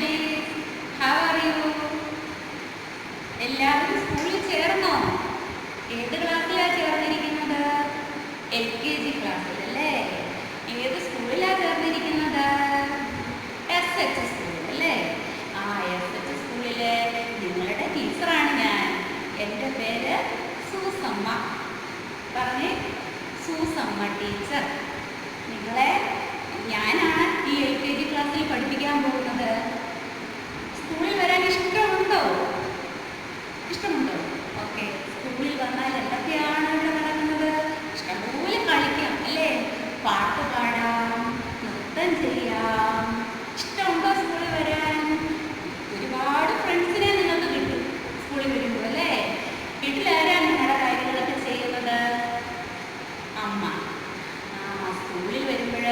babies. How are you? എല്ലാവരും സ്കൂളിൽ ചേർന്നോ? ഏത് ക്ലാസ്സിലാണ് ചേർന്നിരിക്കുന്നത്? LKG ക്ലാസ്സിൽ അല്ലേ? ഏത് സ്കൂളിലാണ് ചേർന്നിരിക്കുന്നത്? SH സ്കൂളിൽ അല്ലേ? SH സ്കൂളിലെ നിങ്ങളുടെ ടീച്ചറാണ് ഞാൻ. എൻ്റെ പേര് സൂസമ്മ. പറഞ്ഞേ, സൂസമ്മ ടീച്ചർ. നിങ്ങളെ ഞാനാണ് ഈ LKG ക്ലാസ്സിൽ പഠിപ്പിക്കാൻ പോകുന്നത്. സ്കൂളിൽ വരാൻ ഇഷ്ടമുണ്ടോ? ഇഷ്ടമുണ്ടോ? ഓക്കെ. സ്കൂളിൽ വന്നാൽ എന്തൊക്കെയാണ് ഇവിടെ നടക്കുന്നത്? ഇഷ്ടംപോലെ കളിക്കാം അല്ലേ? പാട്ട് പാടാം, നൃത്തം ചെയ്യാം. ഇഷ്ടമുണ്ടോ സ്കൂളിൽ വരാൻ? ഒരുപാട് ഫ്രണ്ട്സിനെ നിങ്ങൾക്ക് കിട്ടും സ്കൂളിൽ വരുമ്പോൾ അല്ലേ? വീട്ടിലാരാണ് നിങ്ങളുടെ കാര്യങ്ങളൊക്കെ ചെയ്യുന്നത്? അമ്മ. സ്കൂളിൽ വരുമ്പോൾ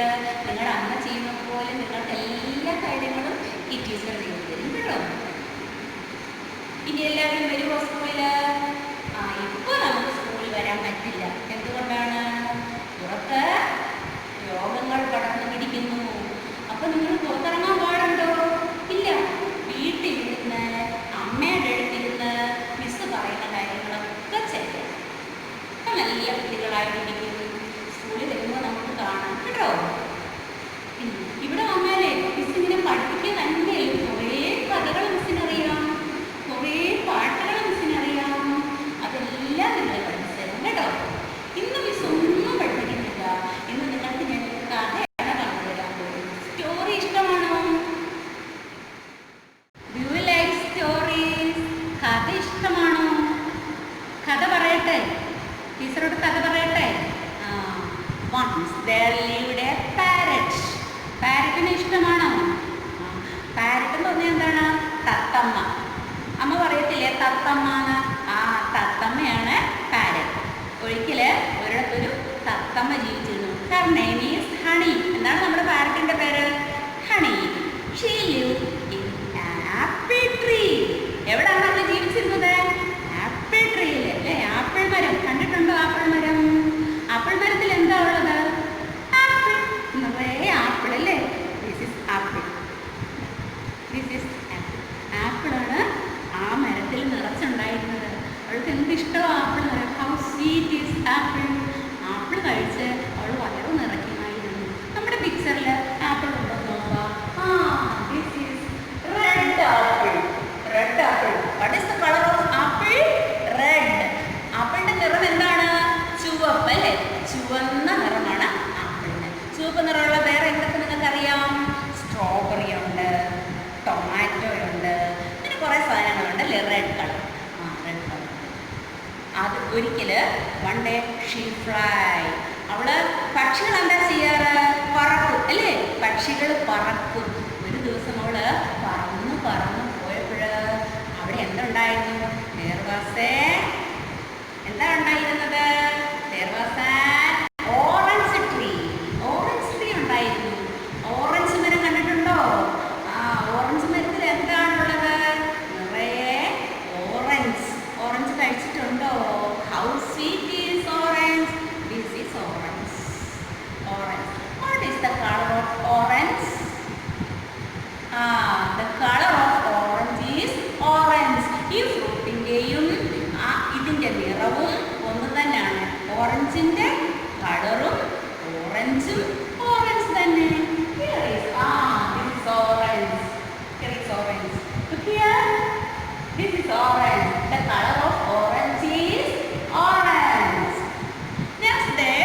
നിങ്ങളുടെ അമ്മ ചെയ്യുന്നത് പോലെ നിങ്ങൾക്ക് എല്ലാ കാര്യങ്ങളും ഈ ടീച്ചർ ചെയ്തു തരും കേട്ടോ. ഇനി എല്ലാവരും വരുമോ സ്കൂളിൽ? ഇപ്പോൾ നമുക്ക് സ്കൂളിൽ വരാൻ പറ്റില്ല. എന്തുകൊണ്ടാണ്? പുറത്ത് രോഗങ്ങൾ പടർന്നു പിടിക്കുന്നു. അപ്പോൾ നിങ്ങൾ പുറത്തിറങ്ങാൻ പാടുണ്ടോ? ഇല്ല. വീട്ടിലിരുന്ന് അമ്മയുടെ അടുത്തിരുന്ന് മിസ് പറയുന്ന കാര്യങ്ങളൊക്കെ ചെയ്യാം. അപ്പം നല്ല കുട്ടികളായിട്ടിരിക്കും. സ്കൂളിൽ വരുമ്പോൾ നമുക്ക് കാണാം കേട്ടോ. ഇവിടെ വന്നാലേ മിസ് ഇങ്ങനെ പഠിപ്പിക്കാൻ തന്നെ കുറേ കഥകൾ മിസ്സിനറിയാം, കുറേ പാട്ടുകൾ മിസ്സിനറിയാം. അതെല്ലാം നിങ്ങൾ പഠിച്ചു തരും കേട്ടോ. ഇന്ന് മിസ് ഒന്നും പഠിപ്പിക്കുന്നില്ല. ഇന്ന് നിങ്ങൾക്ക് ഞാൻ കഥയാണ് പറഞ്ഞു തരാൻ പോകുന്നത്. സ്റ്റോറി ഇഷ്ടമാണോ? Do you like stories? കഥ ഇഷ്ടമാണോ? കഥ പറയട്ടെ, ടീച്ചറോട് കഥ പറയട്ടെ. Once there lived a parrot. പാരറ്റിനെ ഇഷ്ടമാണോ? പാരറ്റ് എന്ന് പറഞ്ഞാൽ എന്താണ്? തത്തമ്മ. അമ്മ പറയത്തില്ലേ തത്തമ്മ എന്ന്? തത്തമ്മയാണ് പാരറ്റ്. ഒരിടത്തൊരു തത്തമ്മ ജീവിച്ചിരുന്നു. Her name is Honey. എന്താണ് നമ്മുടെ പാരറ്റിന്റെ പേര്? Honey. She lived in an apple tree. എവിടെയാണ് അവൾ ജീവിച്ചിരുന്നത്? ആപ്പിൾ ട്രീയിൽ അല്ലേ? ആപ്പിൾ മരം കണ്ടിട്ടുണ്ടോ? ആപ്പിൾ മരം. ആപ്പിൾ മരത്തിൽ എന്താ ഉള്ളത്? ആപ്പിൾ. നിറയെ ആപ്പിൾ അല്ലേ? This is apple. This is apple. ആപ്പിളാണ് ആ മരത്തിൽ നിറച്ചുണ്ടായിരുന്നത്. അവൾക്ക് എന്ത് ഇഷ്ടമാണ് ആപ്പിൾ മരം. How sweet is apple. Apple കഴിച്ച് അവൾ വയറ് നിറയ്ക്കുമായിരുന്നു. നമ്മുടെ പിക്ചറിൽ ആപ്പിൾ ഉണ്ടോ നോക്കാം. This is red apple. Red apple. What is the colour of apple? Red. ആപ്പിളിന്റെ നിറം എന്താണ്? ചുവപ്പ് അല്ലേ? ചുവന്ന നിറമാണ് ആപ്പിളിന്. ചുവപ്പ് നിറമുള്ള വേറെ എന്തൊക്കെ നിങ്ങൾക്ക് അറിയാം? സ്ട്രോബെറി ഉണ്ട്, ടൊമാറ്റോ ഉണ്ട്, അങ്ങനെ കുറേ സാധനങ്ങളുണ്ട് അല്ലേ? Red colour. Red colour. അത് ഒരിക്കൽ വൺ ഡേ ഷീ ഫ്ലൈ. അവള് പക്ഷികൾ എന്താ ചെയ്യാറ്? പറക്കും അല്ലേ? പക്ഷികൾ പറക്കും. ഒരു ദിവസം അവള് പറന്നു പറന്നു പോയപ്പോൾ അവിടെ എന്തുണ്ടായിരുന്നു? എന്താ ഉണ്ടായിരുന്നത്? Orange tree. ഓറഞ്ച് ട്രീ ഉണ്ടായിരുന്നു. ഓറഞ്ച് മരം കണ്ടിട്ടുണ്ടോ? ഓറഞ്ച് മരത്തിൽ എന്താണുള്ളത്? നിറയെ ഓറഞ്ച്. ഓറഞ്ച് കഴിച്ചിട്ടുണ്ടോ? How sweet is orange? This is orange. Orange. What is the colour of orange? The colour of orange is orange. ഈ ഫ്രൂട്ടിൻ്റെയും ഇതിൻ്റെ നിറവും ഒന്ന് തന്നെയാണ്. ഓറഞ്ചിൻ്റെ കളറും ഓറഞ്ചും ഓറഞ്ച് തന്നെ. Here is this is orange. Here is orange. Look here. This is orange. The color of orange is orange. Next day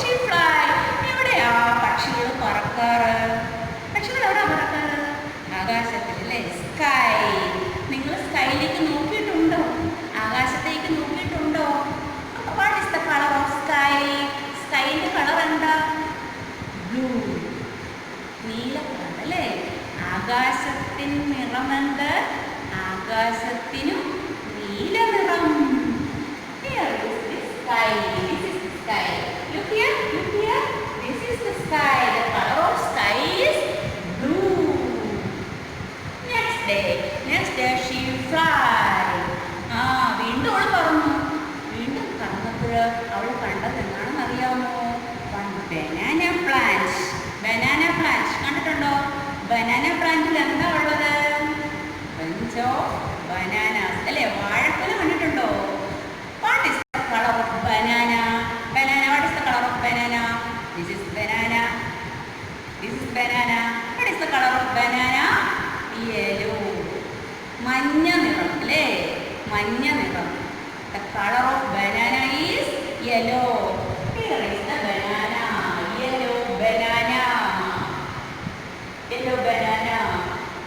she fly. എവിടെയാ പക്ഷികൾ പറക്കാറ്? പക്ഷികൾ എവിടെയാ പറക്കാറ്? ആകാശത്തിൽ അല്ലേ? സ്കൈ. നിങ്ങൾ സ്കൈയിലേക്ക് നോക്കിയിട്ടുണ്ടോ? ആകാശത്തേക്ക് നോക്കിയിട്ടുണ്ടോ? What is the colour of sky? സ്കൈൻ്റെ കളർ എന്താ? ബ്ലൂ. നീല കളർ അല്ലേ? ആകാശത്തിന് നിറമെന്ത്? ആകാശത്തിനും നീല നിറം. Here is the sky. This is the sky. Look here. Look here. This is the sky. The color of sky is blue. Next day she fly. വീണ്ടും അവൾ പറന്നു. വീണ്ടും പറന്നപ്പോൾ അവൾ കണ്ടത് എന്താണെന്ന് അറിയാമോ? Banana plant. ബനാന പ്ലാന്റ് കണ്ടിട്ടുണ്ടോ? ബനാന പ്ലാന്റിൽ എന്താ ഉള്ളത്? bananas. അല്ലേ വാഴക്കുല കണ്ടിട്ടുണ്ടോ? What is the color of banana? Banana. What is the color of banana? This is banana. This is banana. What is the color of banana? Yellow. മഞ്ഞ നിറം അല്ലേ? മഞ്ഞ നിറം. The color of banana is yellow. Here is the banana. Yellow banana. Yellow banana.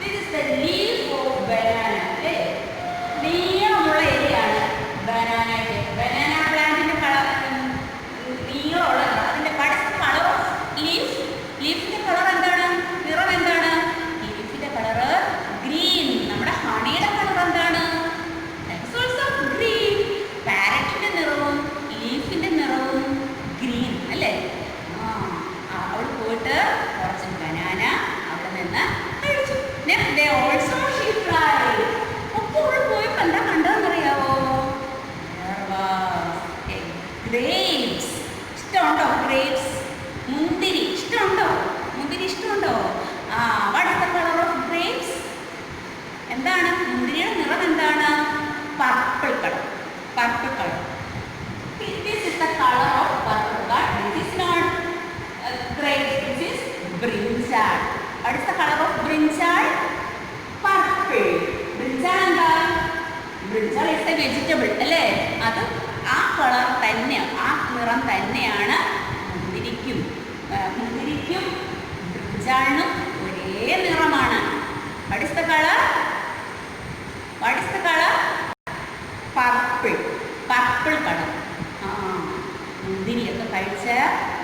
This is the leaf of banana. അല്ലേ? നീളമുള്ള ഇലയാണ് banana. Banana plantന്റെ colour നീളമുള്ളതാണ്. അതിന്റെ what is the color of leaf? ലീഫിന്റെ കളർ എന്താണ്? നിറം എന്താണ്? ലീഫിന്റെ കളർ ഗ്രീൻ. നമ്മുടെ ഹണിയുടെ കളർ എന്താണ്? ഗ്രീൻ. പാരറ്റിന്റെ നിറവും ലീഫിന്റെ നിറവും ഗ്രീൻ അല്ലേ? അവിടെ പോയിട്ട് കുറച്ച് ബനാന അവിടെ നിന്ന് കഴിച്ചു. They also she tried. അപ്പോൾ അവിടെ പോയപ്പോൾ എന്താ കണ്ടതെന്നറിയാവോ? grapes. ഇഷ്ടമുണ്ടോ grapes? മുന്തിരി ഇഷ്ടമുണ്ടോ? മുന്തിരി ഇഷ്ടമുണ്ടോ? what is the color of grapes? എന്താണ് മുന്തിരിയുടെ നിറം? എന്താണ്? Purple colour. Purple colour. This is the color of purple, but this is not grapes. This is brinjal. What is the color of brinjal? Purple. Brinjal എന്താ? Brinjal is a vegetable അല്ലേ? അത് ആ colour തന്നെയാണ്, ആ നിറം തന്നെയാണ് മുന്തിരിക്കും. മുന്തിരിക്കും ബ്രിഞ്ചാളിനും ഒരേ നിറമാണ്. What is the color? What is the color? Purple. Purple color. മുന്തിരിയൊക്കെ കഴിച്ച്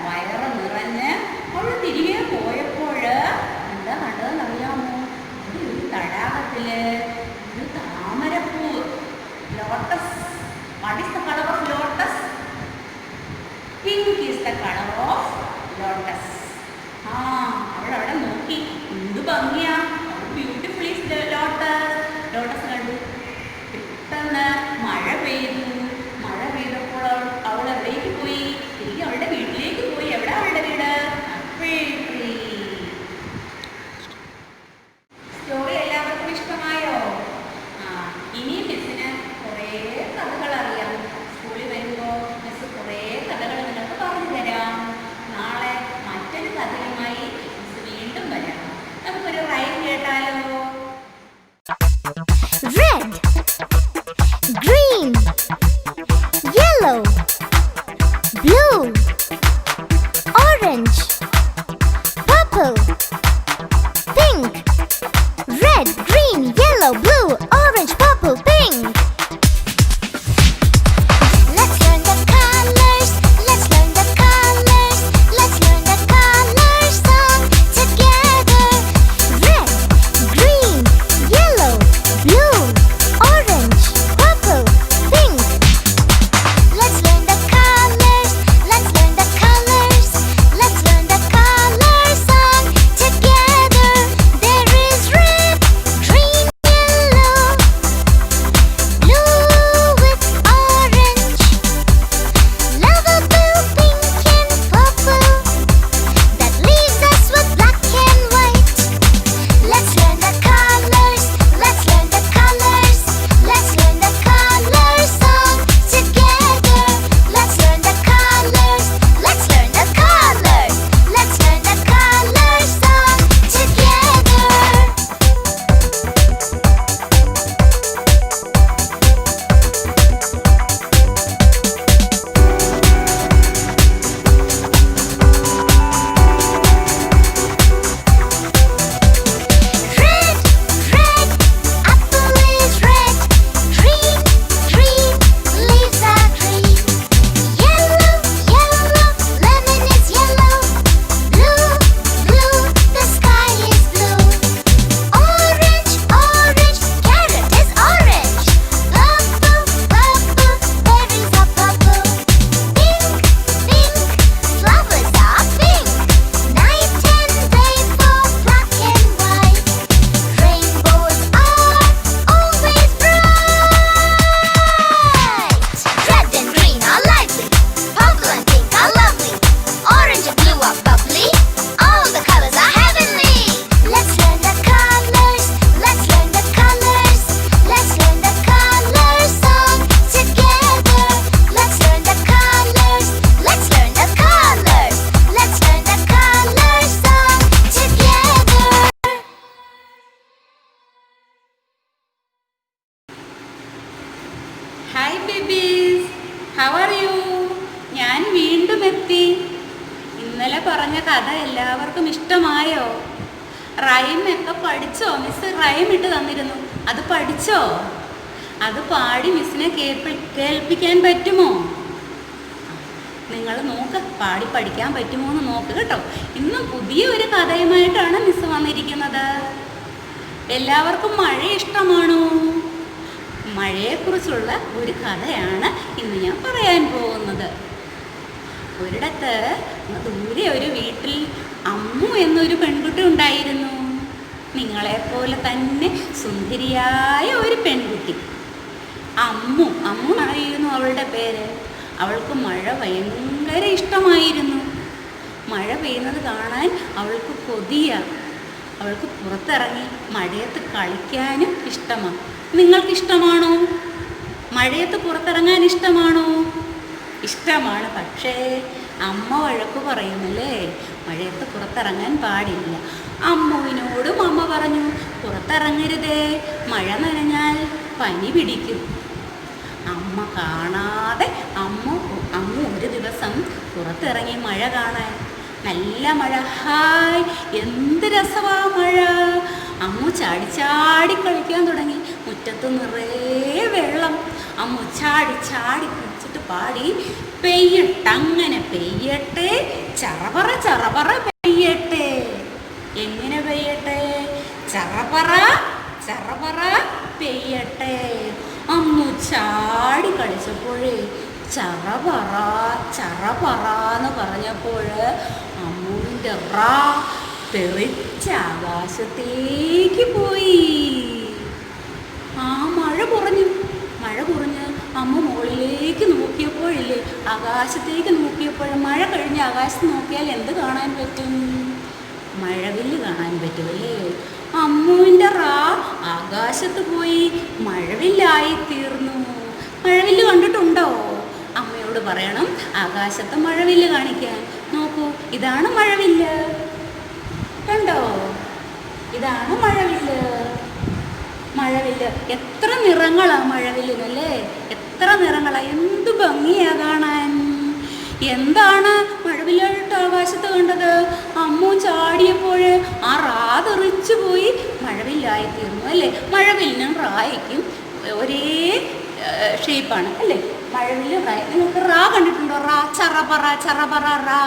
വയറ് നിറഞ്ഞ് അവൾ തിരികെ പോയപ്പോൾ എന്താ കണ്ടതെന്നറിയാമോ? ഒരു തടാകത്തില് ഒരു താമരപ്പൂ, lotus. What is the color of lotus? Pink is the color of lotus. അവളവിടെ നോക്കി, എന്ത് ഭംഗിയാ, beautiful is the lotus. Lotus കണ്ടു. പെട്ടെന്ന് മഴ പെയ്തു. മഴ പെയ്തപ്പോൾ അവൾ എവിടേക്ക് പോയി? തിരികെ അവളുടെ വീട്ടിലേക്ക് പോയി. എവിടെ അവളുടെ വീട്? സ്റ്റോറി എല്ലാവർക്കും ഇഷ്ടമായോ? ഇനി മിസ്സിന് കുറേ കഥകൾ അറിയാം. സ്കൂളിൽ വരുമ്പോൾ മിസ് കുറേ കഥകൾ നിങ്ങൾക്ക് പറഞ്ഞു തരാം. നാളെ മറ്റൊരു കഥയുമായി മിസ് വീണ്ടും വരാം. നമുക്കൊരു റൈം കേട്ടാലോ? Red, green, yellow, blue, orange, purple, pink. Red, green, yellow, blue, orange, purple, pink. Let's learn the colors. Let's learn the colors. Let's learn the colors song together. Red, green, yellow, blue, orange, purple, pink. Let's learn the colors. Let's learn the colors. Let's learn the colors song together. There is red, green, yellow, കുട്ടി? ഇന്നലെ പറഞ്ഞ കഥ എല്ലാവർക്കും ഇഷ്ടമായോ? റൈമൊക്കെ പഠിച്ചോ? Miss rhyme ഇട്ട് തന്നിരുന്നു, അത് പഠിച്ചോ? അത് പാടി മിസ്സിനെ കേൾപ്പിക്കാൻ പറ്റുമോ? നിങ്ങൾ നോക്ക്, പാടി പഠിക്കാൻ പറ്റുമോ എന്ന് നോക്ക് കേട്ടോ. ഇന്നും പുതിയ ഒരു കഥയുമായിട്ടാണ് മിസ് വന്നിരിക്കുന്നത്. എല്ലാവർക്കും മഴ ഇഷ്ടമാണോ? മഴയെക്കുറിച്ചുള്ള ഒരു കഥയാണ് ഇന്ന് ഞാൻ പറയാൻ പോകുന്നത്. ഒരിടത്ത് ദൂരെ ഒരു വീട്ടിൽ അമ്മു എന്നൊരു പെൺകുട്ടി ഉണ്ടായിരുന്നു. നിങ്ങളെപ്പോലെ തന്നെ സുന്ദരിയായ ഒരു പെൺകുട്ടി. അമ്മു ആയിരുന്നു അവളുടെ പേര്. അവൾക്ക് മഴ ഭയങ്കര ഇഷ്ടമായിരുന്നു. മഴ പെയ്യുന്നത് കാണാൻ അവൾക്ക് കൊതിയ. അവൾക്ക് പുറത്തിറങ്ങി മഴയത്ത് കളിക്കാനും ഇഷ്ടമാണ്. നിങ്ങൾക്കിഷ്ടമാണോ? മഴയത്ത് പുറത്തിറങ്ങാൻ ഇഷ്ടമാണോ? ഇഷ്ടമാണ്. പക്ഷേ അമ്മ വഴക്ക് പറയുമല്ലേ, മഴയത്ത് പുറത്തിറങ്ങാൻ പാടില്ല. അമ്മുവിനോടും അമ്മ പറഞ്ഞു, പുറത്തിറങ്ങരുതേ, മഴ നനഞ്ഞാൽ പനി പിടിക്കും. അമ്മ കാണാതെ അമ്മു ഒരു ദിവസം പുറത്തിറങ്ങി മഴ കാണാൻ. നല്ല മഴ, ഹായ് എന്ത് രസമാ മഴ. അമ്മു ചാടി കളിക്കാൻ തുടങ്ങി. മുറ്റത്ത് നിറയെ വെള്ളം. അമ്മു ചാടി കുടിച്ചിട്ട് പാടി, പെയ്യട്ടെ അങ്ങനെ പെയ്യട്ടെ, ചറപറ പെയ്യട്ടെ. എങ്ങനെ പെയ്യട്ടെ? ചറപറ പെയ്യട്ടെ. അമ്മു ചാടി കളിച്ചപ്പോഴേ ചറപറാന്ന് പറഞ്ഞപ്പോൾ അമ്മുവിൻ്റെ റാ തെറിച്ച് ആകാശത്തേക്ക് പോയി. ആ മഴ കുറഞ്ഞ് അമ്മ മുകളിലേക്ക് നോക്കിയപ്പോഴില്ലേ, ആകാശത്തേക്ക് നോക്കിയപ്പോൾ, മഴ കഴിഞ്ഞ് ആകാശത്ത് നോക്കിയാൽ എന്ത് കാണാൻ പറ്റും? മഴവില്ല് കാണാൻ പറ്റുമല്ലേ? അമ്മുവിൻ്റെ റാ ആകാശത്ത് പോയി മഴവില്ലായി തീർന്നു. മഴവില്ല് കണ്ടിട്ടുണ്ടോ? അമ്മയോട് പറയണം ആകാശത്ത് മഴവില്ല് കാണിക്കാൻ. നോക്കൂ, ഇതാണ് മഴവില്ല്. കണ്ടോ? ഇതാണ് മഴവില്ല്. എത്ര നിറങ്ങളാ മഴവില്ലിനല്ലേ? എത്ര നിറങ്ങളാ, എന്ത് ഭംഗിയാ കാണാൻ. എന്താണ് മഴവില്ലായിട്ട് ആകാശത്ത് കണ്ടത്? അമ്മു ചാടിയപ്പോൾ ആ റാ തെറിച്ചു പോയി മഴവില്ലായി തീർന്നു അല്ലേ? മഴവില്ലിനും റായ്ക്കും ഒരേ ഷേപ്പാണ് അല്ലേ? മഴവില്ല് റായ്. നിങ്ങൾക്ക് റാ കണ്ടിട്ടുണ്ടോ? റാ ചറപറ റാ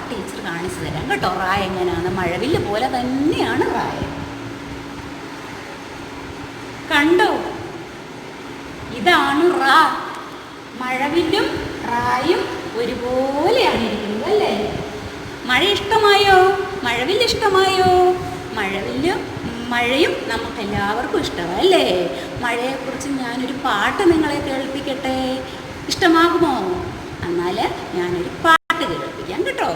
ടീച്ചർ കാണിച്ചു തരാം കേട്ടോ. റാ എങ്ങനെയാണ്? മഴവില്ല് പോലെ തന്നെയാണ് റായ. കണ്ടോ? ഇതാണ് റാ. മഴവില്ലും റായും ഒരുപോലെയാണ് ഇരിക്കുന്നത് അല്ലേ? മഴ ഇഷ്ടമായോ? മഴവില്ല് ഇഷ്ടമായോ? മഴയും നമുക്കെല്ലാവർക്കും ഇഷ്ടമാണ് അല്ലേ? മഴയെക്കുറിച്ച് ഞാനൊരു പാട്ട് നിങ്ങളെ കേൾപ്പിക്കട്ടെ, ഇഷ്ടമാകുമോ? എന്നാൽ ഞാനൊരു പാട്ട് കേൾപ്പിക്കാം കേട്ടോ.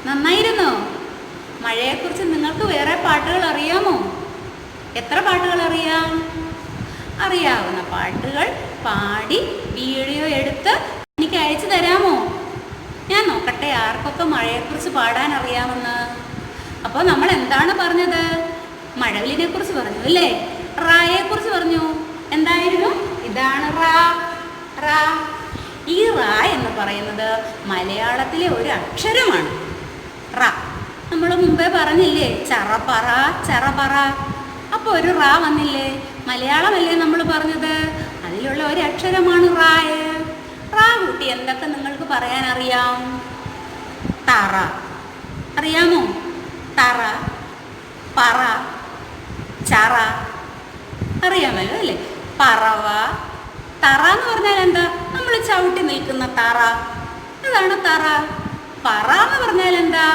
നന്നായിരുന്നോ? മഴയെക്കുറിച്ച് നിങ്ങൾക്ക് വേറെ പാട്ടുകൾ അറിയാമോ? എത്ര പാട്ടുകൾ അറിയാം? അറിയാവുന്ന പാട്ടുകൾ പാടി വീഡിയോ എടുത്ത് എനിക്ക് അയച്ചു തരാമോ? ഞാൻ നോക്കട്ടെ ആർക്കൊക്കെ മഴയെക്കുറിച്ച് പാടാൻ അറിയാമെന്ന്. അപ്പോൾ നമ്മൾ എന്താണ് പറഞ്ഞത്? മഴവില്ലിനെ കുറിച്ച് പറഞ്ഞു അല്ലേ? റായെ കുറിച്ച് പറഞ്ഞു. എന്തായിരുന്നു? ഇതാണ് റാ. റാ. ഈ റാ എന്ന് പറയുന്നത് മലയാളത്തിലെ ഒരു അക്ഷരമാണ്. റാ. നമ്മൾ മുമ്പേ പറഞ്ഞില്ലേ ചറപറ ചറപറ. അപ്പോൾ ഒരു റാ വന്നില്ലേ? മലയാളമല്ലേ നമ്മൾ പറഞ്ഞത്? അതിലുള്ള ഒരു അക്ഷരമാണ് റായ്. റാ കൂട്ടി എന്തൊക്കെ നിങ്ങൾക്ക് പറയാൻ അറിയാം? തറ അറിയാമോ? തറ, പറ, ചറ അറിയാമല്ലോ അല്ലേ? പറവ. തറ എന്ന് പറഞ്ഞാൽ എന്താ? നമ്മൾ ചവിട്ടി നിൽക്കുന്ന തറ, അതാണ് തറ. പറ എന്ന് പറഞ്ഞാൽ എന്താ?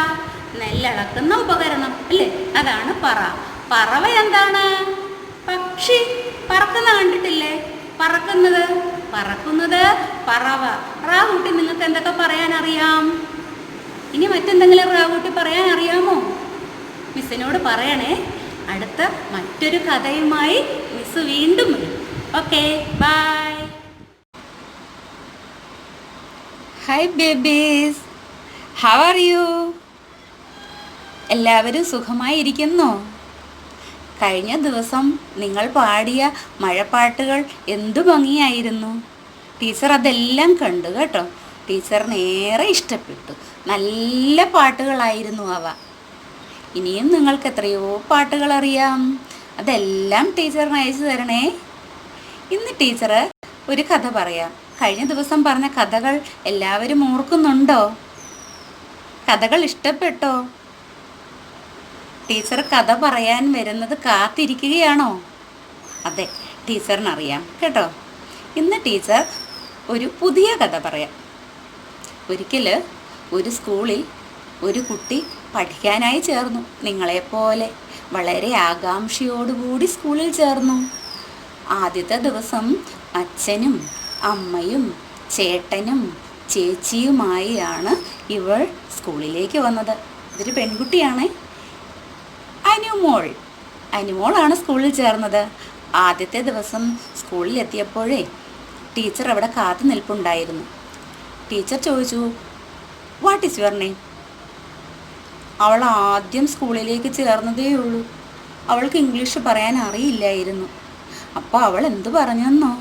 നെല്ലളക്കുന്ന ഉപകരണം അല്ലേ? അതാണ് പറ. പറവ എന്താണ്? പക്ഷി. പറക്കുന്ന കണ്ടിട്ടില്ലേ? പറക്കുന്നത് പറവ. റാ കൂട്ടി നിങ്ങൾക്ക് എന്തൊക്കെ പറയാൻ അറിയാം? ഇനി മറ്റെന്തെങ്കിലും റാ കൂട്ടി പറയാൻ അറിയാമോ? മിസ്സിനോട് പറയണേ. അടുത്ത മറ്റൊരു കഥയുമായി മിസ് വീണ്ടും വരും. Okay, bye. Hi babies, how are you? എല്ലാവരും സുഖമായിരിക്കുന്നോ? കഴിഞ്ഞ ദിവസം നിങ്ങൾ പാടിയ മഴപ്പാട്ടുകൾ എന്തു ഭംഗിയായിരുന്നു. ടീച്ചർ അതെല്ലാം കണ്ടു കേട്ടോ. ടീച്ചറിന് ഏറെ ഇഷ്ടപ്പെട്ടു. നല്ല പാട്ടുകളായിരുന്നു അവ. ഇനിയും നിങ്ങൾക്ക് എത്രയോ പാട്ടുകൾ അറിയാം. അതെല്ലാം ടീച്ചറിന് അയച്ചു തരണേ. ഇന്ന് ടീച്ചർ ഒരു കഥ പറയാം. കഴിഞ്ഞ ദിവസം പറഞ്ഞ കഥകൾ എല്ലാവരും ഓർക്കുന്നുണ്ടോ? കഥകൾ ഇഷ്ടപ്പെട്ടോ? ടീച്ചർ കഥ പറയാൻ വരുന്നത് കാത്തിരിക്കുകയാണോ? അതെ, ടീച്ചറിനറിയാം കേട്ടോ. ഇന്ന് ടീച്ചർ ഒരു പുതിയ കഥ പറയാം. ഒരിക്കൽ ഒരു സ്കൂളിൽ ഒരു കുട്ടി പഠിക്കാനായി ചേർന്നു. നിങ്ങളെപ്പോലെ വളരെ ആകാംക്ഷയോടുകൂടി സ്കൂളിൽ ചേർന്നു. ആദ്യത്തെ ദിവസം അച്ഛനും അമ്മയും ചേട്ടനും ചേച്ചിയുമായാണ് ഇവൾ സ്കൂളിലേക്ക് വന്നത്. ഇതൊരു പെൺകുട്ടിയാണ്, അനുമോളാണ് സ്കൂളിൽ ചേർന്നത്. ആദ്യത്തെ ദിവസം സ്കൂളിൽ എത്തിയപ്പോഴേ ടീച്ചർ അവിടെ കാത്തു നിൽപ്പുണ്ടായിരുന്നു. ടീച്ചർ ചോദിച്ചു, വാട്ട് ഈസ് യുവർ നെയിം? അവൾ ആദ്യം സ്കൂളിലേക്ക് ചേർന്നതേ ഉള്ളൂ. അവൾക്ക് ഇംഗ്ലീഷ് പറയാൻ അറിയില്ലായിരുന്നു. അപ്പോൾ അവൾ എന്തു പറഞ്ഞെന്നോ?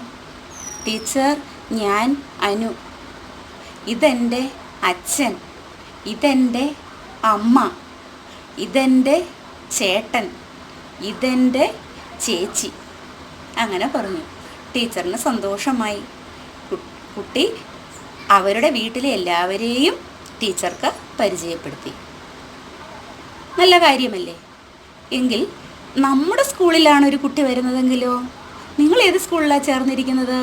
ടീച്ചർ, ഞാൻ അനു. ഇതെൻ്റെ അച്ഛൻ, ഇതെൻ്റെ അമ്മ, ഇതെൻ്റെ ചേട്ടൻ, ഇതെൻ്റെ ചേച്ചി. അങ്ങനെ പറഞ്ഞു. ടീച്ചറിന് സന്തോഷമായി. കുട്ടി അവരുടെ വീട്ടിലെ എല്ലാവരെയും ടീച്ചർക്ക് പരിചയപ്പെടുത്തി. നല്ല കാര്യമല്ലേ? എങ്കിൽ നമ്മുടെ സ്കൂളിലാണ് ഒരു കുട്ടി വരുന്നതെങ്കിലോ? നിങ്ങൾ ഏത് സ്കൂളിലാണ് ചേർന്നിരിക്കുന്നത്?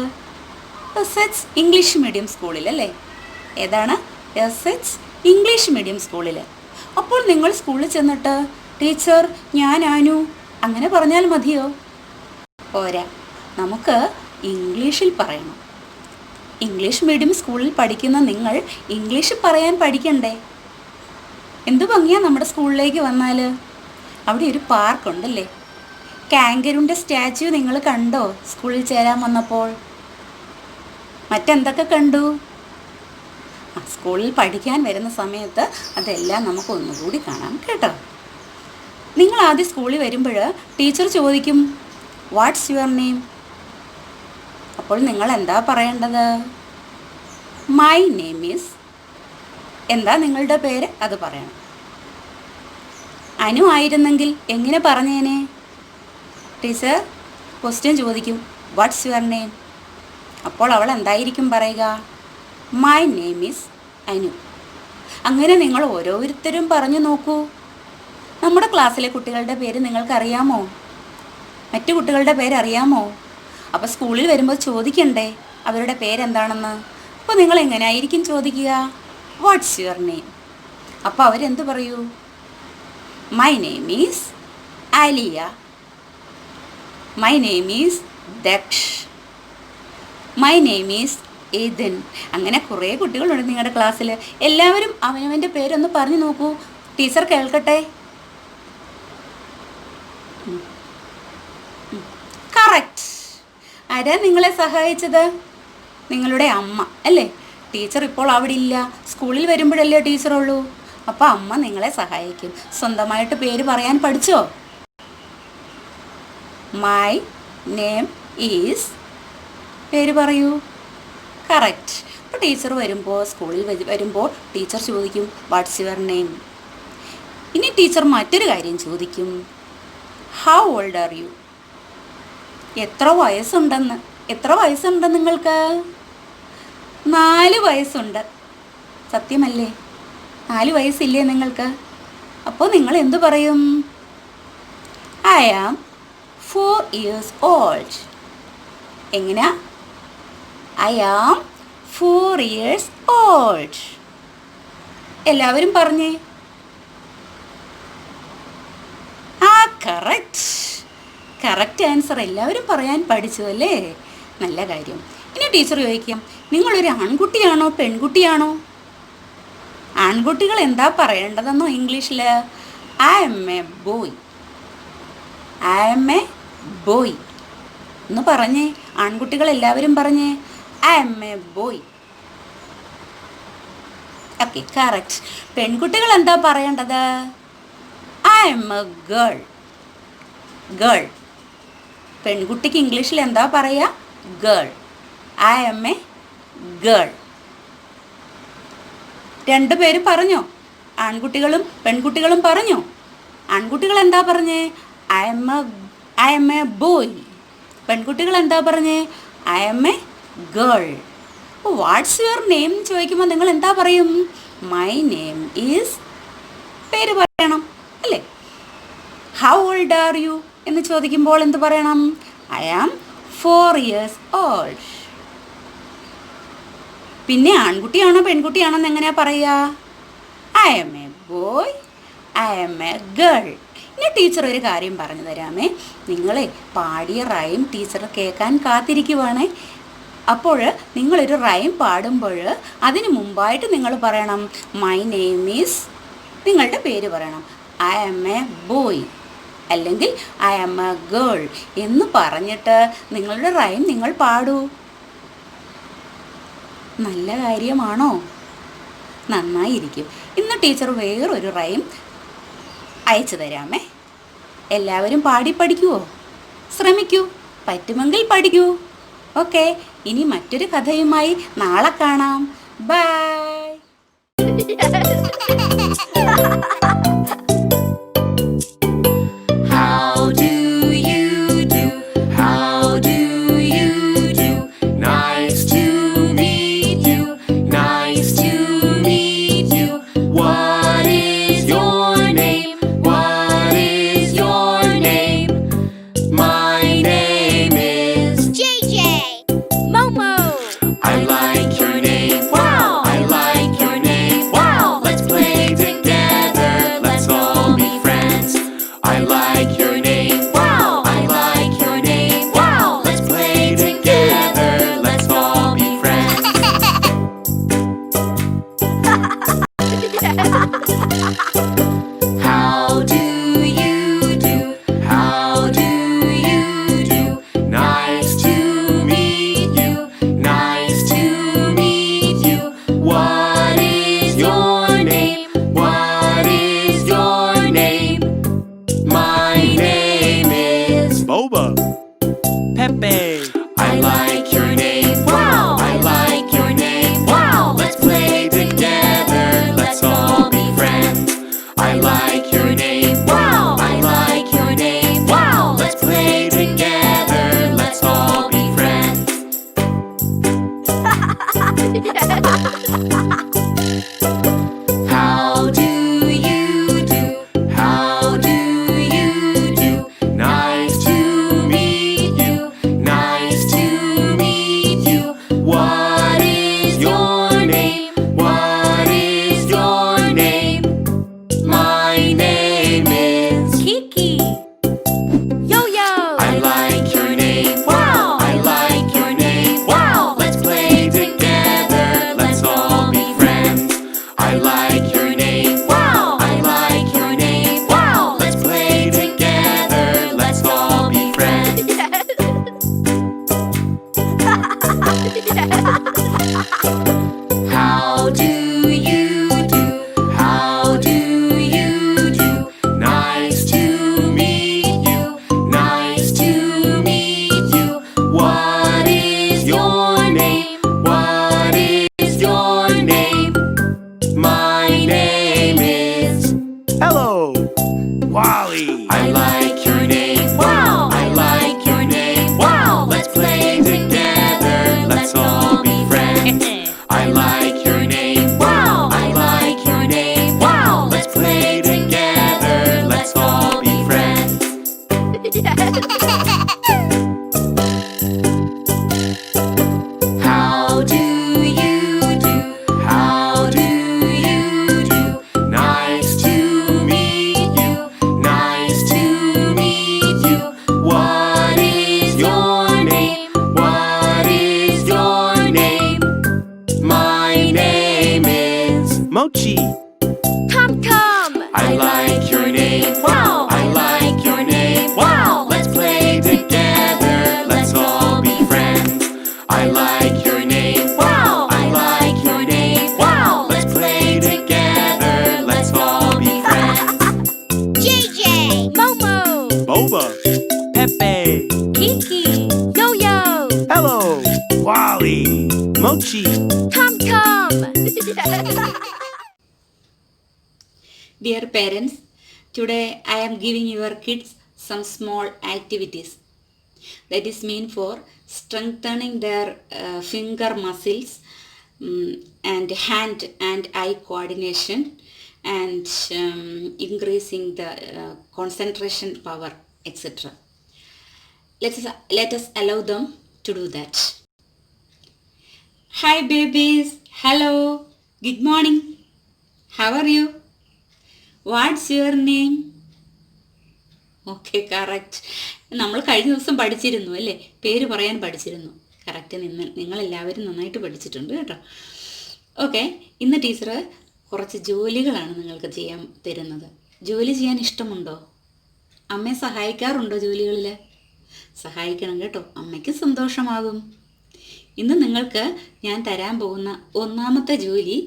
എസ് ഇംഗ്ലീഷ് മീഡിയം സ്കൂളിൽ അല്ലേ? ഏതാണ്? എസ് ഇംഗ്ലീഷ് മീഡിയം സ്കൂളിൽ. അപ്പോൾ നിങ്ങൾ സ്കൂളിൽ ചെന്നിട്ട് ടീച്ചർ, ഞാൻ അനു അങ്ങനെ പറഞ്ഞാൽ മതിയോ? പോരാ, നമുക്ക് ഇംഗ്ലീഷിൽ പറയണം. ഇംഗ്ലീഷ് മീഡിയം സ്കൂളിൽ പഠിക്കുന്ന നിങ്ങൾ ഇംഗ്ലീഷ് പറയാൻ പഠിക്കണ്ടേ? എന്തു ഭംഗിയാണ് നമ്മുടെ സ്കൂളിലേക്ക് വന്നാൽ. അവിടെ ഒരു പാർക്കുണ്ടല്ലേ? കാങ്കരൂൻ്റെ സ്റ്റാച്യു നിങ്ങൾ കണ്ടോ സ്കൂളിൽ ചേരാൻ വന്നപ്പോൾ? മറ്റെന്തൊക്കെ കണ്ടു? സ്കൂളിൽ പഠിക്കാൻ വരുന്ന സമയത്ത് അതെല്ലാം നമുക്ക് ഒന്നുകൂടി കാണാം കേട്ടോ. നിങ്ങൾ ആദ്യം സ്കൂളിൽ വരുമ്പോൾ ടീച്ചർ ചോദിക്കും, വാട്ട്സ് യുവർ നെയിം? അപ്പോൾ നിങ്ങൾ എന്താ പറയേണ്ടത്? My name is. എന്താ നിങ്ങളുടെ പേര്? അത് പറയണം. അനു ആയിരുന്നെങ്കിൽ എങ്ങനെ പറഞ്ഞേനെ? ടീച്ചർ ക്വസ്റ്റ്യൻ ചോദിക്കും, വാട്ട്സ് യുവർ നെയിം? അപ്പോൾ അവൾ എന്തായിരിക്കും പറയുക? My name is Anu. അങ്ങനെ നിങ്ങൾ ഓരോരുത്തരും പറഞ്ഞു നോക്കൂ. നമ്മുടെ ക്ലാസ്സിലെ കുട്ടികളുടെ പേര് നിങ്ങൾക്കറിയാമോ? മറ്റു കുട്ടികളുടെ പേരറിയാമോ? അപ്പോൾ സ്കൂളിൽ വരുമ്പോൾ ചോദിക്കണ്ടേ അവരുടെ പേരെന്താണെന്ന്? അപ്പോൾ നിങ്ങൾ എങ്ങനെയായിരിക്കും ചോദിക്കുക? What's your name? അപ്പോൾ അവരെന്ത് പറയൂ? My name is Aliya, my name is Daksh, my name is Ethan. അങ്ങനെ കുറേ കുട്ടികളുണ്ട് നിങ്ങളുടെ ക്ലാസ്സിൽ. എല്ലാവരും അവനവൻ്റെ പേരൊന്ന് പറഞ്ഞു നോക്കൂ, ടീച്ചർ കേൾക്കട്ടെ. കറക്റ്റ്. ആരാ നിങ്ങളെ സഹായിച്ചത്? നിങ്ങളുടെ അമ്മ അല്ലേ? ടീച്ചർ ഇപ്പോൾ അവിടെ ഇല്ല, സ്കൂളിൽ വരുമ്പോഴല്ലേ ടീച്ചറുള്ളൂ. അപ്പോൾ അമ്മ നിങ്ങളെ സഹായിക്കും. സ്വന്തമായിട്ട് പേര് പറയാൻ പഠിച്ചോ? മൈ നെയിം ഈസ്, പേര് പറയൂ. കറക്റ്റ്. അപ്പോൾ ടീച്ചർ വരുമ്പോൾ, സ്കൂളിൽ വരുമ്പോൾ ടീച്ചർ ചോദിക്കും വാട്ട്സ് യുവർ നെയിം. ഇനി ടീച്ചർ മറ്റൊരു കാര്യം ചോദിക്കും, ഹൗ ഓൾഡ് ആർ യു? എത്ര വയസ്സുണ്ട് നിങ്ങൾക്ക്? 4 വയസ്സുണ്ട്. സത്യമല്ലേ? 4 വയസ്സില്ലേ നിങ്ങൾക്ക്? അപ്പോൾ നിങ്ങൾ എന്തു പറയും? I am 4 years old. എങ്ങനെയാ? I am 4 years old. എല്ലാവരും പറഞ്ഞേ. കറക്റ്റ് ആൻസർ എല്ലാവരും പറയാൻ പഠിച്ചു അല്ലേ? നല്ല കാര്യം. ഇനി ടീച്ചർ ചോദിക്കാം, നിങ്ങളൊരു ആൺകുട്ടിയാണോ പെൺകുട്ടിയാണോ? ആൺകുട്ടികൾ എന്താ പറയേണ്ടതെന്നോ ഇംഗ്ലീഷിൽ? I am a boy. I am a boy എന്ന് പറഞ്ഞേ. ആൺകുട്ടികൾ എല്ലാവരും പറഞ്ഞേ, I am a boy. Okay, correct. പെൺകുട്ടികൾ എന്താ പറയേണ്ടത്? I am a girl. Girl. പെൺകുട്ടിക്ക് ഇംഗ്ലീഷിൽ എന്താ പറയുക? Girl. I am a girl. രണ്ടുപേരും പറഞ്ഞോ? ആൺകുട്ടികളും പെൺകുട്ടികളും പറഞ്ഞോ? ആൺകുട്ടികൾ എന്താ പറഞ്ഞേ? I am a boy. പെൺകുട്ടികൾ എന്താ പറഞ്ഞേ? I am a girl. Watts your name ചോദിക്കുമ്പോൾ നിങ്ങൾ എന്താ പറയും? മൈ നെയിം ഈസ്, പേര് പറയണം അല്ലേ? ഹൗ ഓൾഡ് ആർ യു എന്ന് ചോദിക്കുമ്പോൾ എന്ത് പറയണം? I am 4 years old. പിന്നെ ആൺകുട്ടിയാണോ പെൺകുട്ടിയാണോ എന്ന് എങ്ങനെയാ പറയുക? I am a boy, I am a girl. ഇനി ടീച്ചർ ഒരു കാര്യം പറഞ്ഞു തരാമേ. നിങ്ങളെ പാടിയ റൈം ടീച്ചർ കേൾക്കാൻ കാത്തിരിക്കുവാണേ. അപ്പോൾ നിങ്ങളൊരു റൈം പാടുമ്പോൾ അതിന് മുമ്പായിട്ട് നിങ്ങൾ പറയണം മൈ നെയിം ഈസ്, നിങ്ങളുടെ പേര് പറയണം. ഐ എം എ ബോയ് അല്ലെങ്കിൽ ഐ എം എ ഗേൾ എന്ന് പറഞ്ഞിട്ട് നിങ്ങളുടെ റൈം നിങ്ങൾ പാടൂ. നല്ല കാര്യമാണോ? നന്നായിരിക്കും. ഇന്ന് ടീച്ചർ വേറൊരു റൈം അയച്ചു തരാമേ. എല്ലാവരും പാടി പഠിക്കുമോ? ശ്രമിക്കൂ. പറ്റുമെങ്കിൽ പഠിക്കൂ. ഓക്കെ, ഇനി മറ്റൊരു കഥയുമായി നാളെ കാണാം. By. Pepe. I like your name. Wow. I like your name. Wow. Let's play together. Let's all be friends. I like your name. Wow. I like your name. Wow. Let's play together. Let's all be friends. How do you do? How do you do? Nice to meet you. Nice How do you do? How do you do? Nice to meet you. Nice to meet you. What is your name? What is your name? My name is Mochi. Tom Tom. I like your name. Wow, I like your name. Wow, let's play together. Let's all be friends. I like your name. Wow, I like your name. Wow, let's play together. Let's all be friends. JJ. Momo. Boba. Pepe. Kiki. Yo-Yo. Hello. Wally. Mochi. Tom Tom. Dear parents, today I am giving your kids some small activities. That is mean for strengthening their finger muscles and hand and eye coordination and increasing the concentration power, etc. Let us allow them to do that. Hi babies, hello, good morning. How are you? What's your name? Okay correct. നമ്മൾ കഴിഞ്ഞ ദിവസം പഠിച്ചിരുന്നു അല്ലേ, പേര് പറയാൻ പഠിച്ചിരുന്നു. Correct. നിങ്ങളെല്ലാവരും നന്നായിട്ട് പഠിച്ചിട്ടുണ്ട് കേട്ടോ. ഓക്കെ, ഇന്ന് ടീച്ചർ കുറച്ച് ജോലികളാണ് നിങ്ങൾക്ക് ചെയ്യാൻ തരുന്നത്. ജോലി ചെയ്യാൻ ഇഷ്ടമുണ്ടോ? അമ്മയെ സഹായിക്കാറുണ്ടോ ജോലികളിൽ? സഹായിക്കണം കേട്ടോ, അമ്മയ്ക്ക് സന്തോഷമാകും. ഇന്ന് നിങ്ങൾക്ക് ഞാൻ തരാൻ പോകുന്ന ഒന്നാമത്തെ ജോലി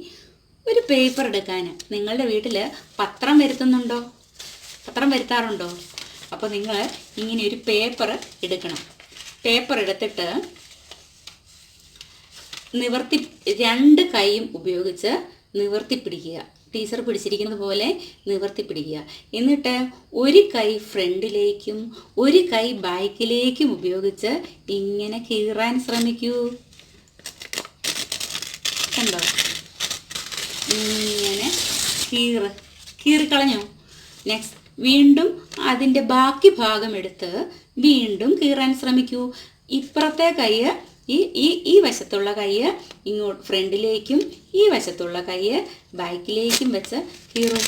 ഒരു പേപ്പർ എടുക്കാൻ. നിങ്ങളുടെ വീട്ടിൽ പത്രം വരുത്തുന്നുണ്ടോ? പത്രം വരുത്താറുണ്ടോ? അപ്പോൾ നിങ്ങൾ ഇങ്ങനെ ഒരു പേപ്പർ എടുക്കണം. പേപ്പർ എടുത്തിട്ട് രണ്ട് കൈയും ഉപയോഗിച്ച് നിവർത്തി പിടിക്കുക. ടീച്ചർ പിടിച്ചിരിക്കുന്നത് പോലെ നിവർത്തി പിടിക്കുക. എന്നിട്ട് ഒരു കൈ ഫ്രണ്ടിലേക്കും ഒരു കൈ ബാക്കിലേക്കും ഉപയോഗിച്ച് ഇങ്ങനെ കീറാൻ ശ്രമിക്കൂ. കണ്ടോ? ഇങ്ങനെ കീറിക്കളഞ്ഞു. നെക്സ്റ്റ് വീണ്ടും അതിൻ്റെ ബാക്കി ഭാഗം എടുത്ത് വീണ്ടും കീറാൻ ശ്രമിക്കൂ. ഇപ്പുറത്തെ കൈ ഈ വശത്തുള്ള കൈ ഇങ്ങോട്ട് ഫ്രണ്ടിലേക്കും ഈ വശത്തുള്ള കൈ ബാക്കിലേക്കും വെച്ച് കീറും.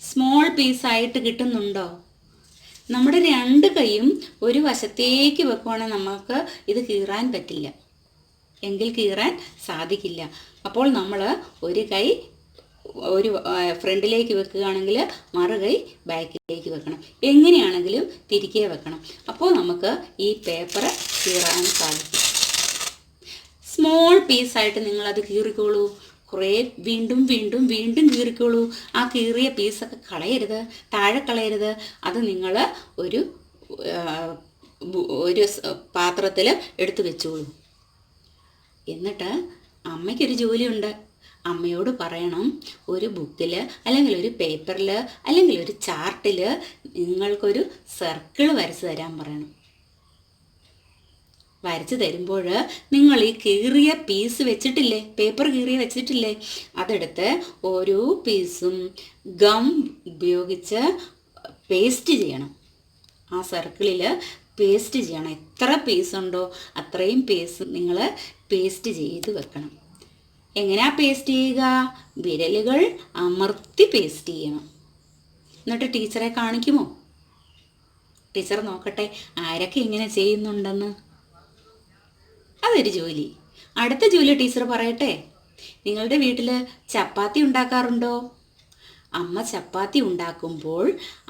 സ്മോൾ പീസായിട്ട് കിട്ടുന്നുണ്ടോ? നമ്മുടെ രണ്ട് കൈയും ഒരു വശത്തേക്ക് വെക്കുവാണെങ്കിൽ നമുക്ക് ഇത് കീറാൻ പറ്റില്ല, എങ്കിൽ കീറാൻ സാധിക്കില്ല. അപ്പോൾ നമ്മൾ ഒരു കൈ ഒരു ഫ്രണ്ടിലേക്ക് വെക്കുകയാണെങ്കിൽ മറുകൈ ബാക്കിലേക്ക് വെക്കണം. എങ്ങനെയാണെങ്കിലും തിരികെ വെക്കണം. അപ്പോൾ നമുക്ക് ഈ പേപ്പർ കീറാൻ സാധിക്കും. സ്മോൾ പീസായിട്ട് നിങ്ങളത് കീറിക്കോളൂ. കുറേ വീണ്ടും വീണ്ടും വീണ്ടും കീറിക്കോളൂ. ആ കീറിയ പീസൊക്കെ കളയരുത്, താഴെ കളയരുത്. അത് നിങ്ങൾ ഒരു പാത്രത്തിൽ എടുത്തു വെച്ചോളൂ. എന്നിട്ട് അമ്മയ്ക്കൊരു ജോലിയുണ്ട്. അമ്മയോട് പറയണം, ഒരു ബുക്കിൽ അല്ലെങ്കിൽ ഒരു പേപ്പറിൽ അല്ലെങ്കിൽ ഒരു ചാർട്ടിൽ നിങ്ങൾക്കൊരു സർക്കിൾ വരച്ച് തരാൻ പറയണം. വരച്ച് തരുമ്പോൾ നിങ്ങൾ ഈ കീറിയ പീസ് വെച്ചിട്ടില്ലേ, പേപ്പർ കീറിയ വെച്ചിട്ടില്ലേ, അതെടുത്ത് ഓരോ പീസും ഗം ഉപയോഗിച്ച് പേസ്റ്റ് ചെയ്യണം. ആ സർക്കിളിൽ പേസ്റ്റ് ചെയ്യണം. എത്ര പീസുണ്ടോ അത്രയും പീസ് നിങ്ങൾ പേസ്റ്റ് ചെയ്ത് വെക്കണം. എങ്ങനെയാ പേസ്റ്റ് ചെയ്യുക? വിരലുകൾ അമർത്തി പേസ്റ്റ് ചെയ്യണം. എന്നിട്ട് ടീച്ചറെ കാണിക്കുമോ? ടീച്ചർ നോക്കട്ടെ ആരൊക്കെ ഇങ്ങനെ ചെയ്യുന്നുണ്ടെന്ന്. അതൊരു ജോലി. അടുത്ത ജോലി ടീച്ചർ പറയട്ടെ. നിങ്ങളുടെ വീട്ടിൽ ചപ്പാത്തി ഉണ്ടാക്കാറുണ്ടോ? അമ്മ ചപ്പാത്തി ഉണ്ടാക്കുമ്പോൾ